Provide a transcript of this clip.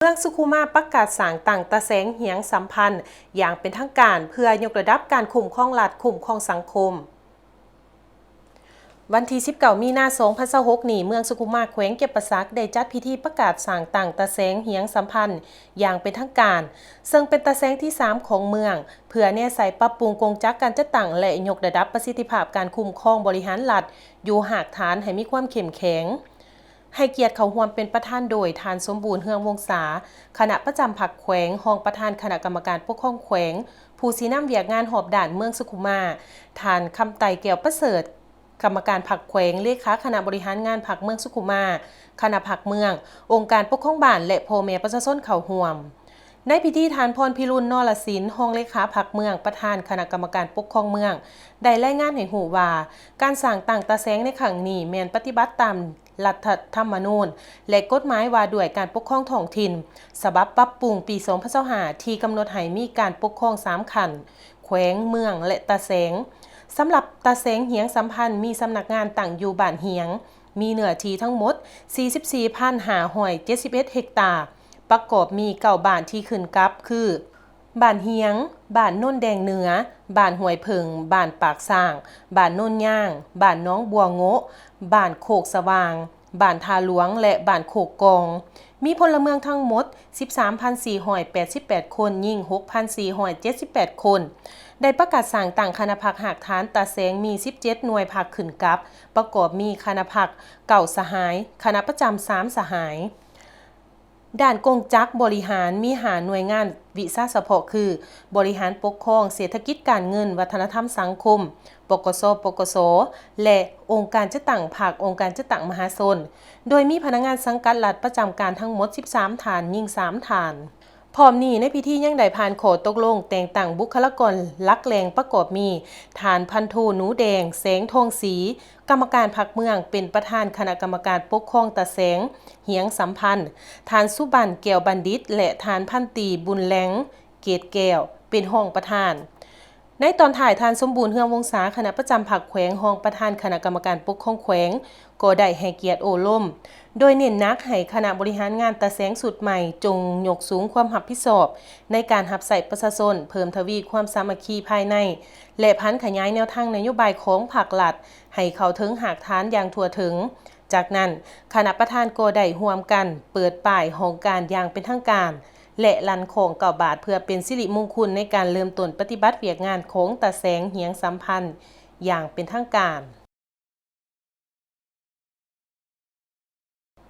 เมืองสุขุมาประกาศสร้างตั้งตะแสงเหียงสัมพันธ์อย่างเป็นทางการเพื่อยกระดับการคุ้มครองรัฐคุ้มครองสังคมวันที่19 มีนาคม 2026 นี้เมืองสุขุมาแขวงเก็บประซักได้จัดพิธีประกาศสร้างตั้งตะแสงเหียงสัมพันธ์อย่างเป็นทางการซึ่งเป็นตะแสงที่3ของเมืองเพื่อแนใส่ปรับปรุงกงจักการจัดตั้งและยกระดับประสิทธิภาพการคุ้มครองบริหารรัฐอยู่หากฐานให้มีความเข้มแข็งให้เกียรติเขาร่วมเป็นประธานโดยทานสมบูรณ์เฮืองวงศาคณะประจำผักแขวงรองประธานคณะกรรมการปกครองแขวงผู้สีน้ำเวียกงานหอบด่านเมืองสุขุมาทานคำไต่แก้วประเสริฐกรรมการผักแขวงเลขาคณะบริหารงานผักเมืองสุขุมาคณะผักเมืององค์การปกครองบ้านและพ่อแม่ประชาชนเข้าร่วมในพิธีทานพรพิรุณนรศิลป์รองเลขาผักเมืองประธานคณะกรรมการปกครองเมืองได้รายงานให้หูว่าการสร้างตั้งตะแสงในครั้งนี้แม่นปฏิบัติตามรัฐธรรมนูญและกฎหมายว่าด้วยการปกครองท้องถิ่นฉบับปรับปรุงปี 2025 ที่กำหนดให้มีการปกครอง3ขั้นแขวงเมืองและตะแสงสำหรับตะแสงเหียงสัมพันธ์มีสำนักงานตั้งอยู่บ้านเหียงมีเนื้อที่ทั้งหมด 44,571 เฮกตาร์ประกอบมี9บ้านที่ขึ้นกับคือบ้านเฮียงบ้านโน่นแดงเหนือบ้านห้วยเพิงบ้านปากสร้างบ้านโน่นย่างบ้านน้องบัวโงะบ้านโคกสว่างบ้านทาหลวงและบ้านโคกกองมีพลเมืองทั้งหมด 13,488 คนยิ่ง 6,478 คนได้ประกาศสั่งตั้งคณะพักหากฐานตาแสงมี17หน่วยพักขึ้นกับประกอบมีคณะพักเก่าสหายคณะประจำ3สหายด้านกงจักบริหารมีหน่วยงานวิชาเฉพาะคือบริหารปกครองเศรษฐกิจการเงินวัฒนธรรมสังคมปกสปกสและองค์การจัดตั้งภาคองค์การจัดตั้งมหาชนโดยมีพนักงานสังกัดรัฐประจำการทั้งหมด13ฐานยิ่ง3ฐานพร้อมนี้ในพิธียังได้ผ่านขอตกลงแต่งตั้งบุคลากรหลักแหล่งประกอบมีฐานพันโทหนูแดงแสงทองศรีกรรมการพรรคเมืองเป็นประธานคณะกรรมการปกครองตะแสงเหียงสัมพันธ์ฐานสุบันแก้วบัณฑิตและฐานพันตีบุญแหลงเกตแก้วเป็นห้องประธานในตอนถ่ายทานสมบูรณ์เฮืองวงศาคณะประจำผักแขวงรองประธานคณะกรรมการปกครองแขวงก็ได้ให้เกียรติโอล่มโดยเน้นหนักให้คณะบริหารงานตะแสงสุดใหม่จงยกสูงความรับผิดชอบในการรับใส่ประชาชนเพิ่มทวีความสามัคคีภายในและพันขยายแนวทางนโยบายของภาครัฐให้เข้าถึงหากฐานอย่างทั่วถึงจากนั้นคณะประธานก็ได้ร่วมกันเปิดป้ายโครงการอย่างเป็นทางการและลันของ9 บาทเพื่อเป็นสิริมงคลในการเริ่มต้นปฏิบัติเวียกงานของตะแสงเหียงสัมพันธ์อย่างเป็นทางการ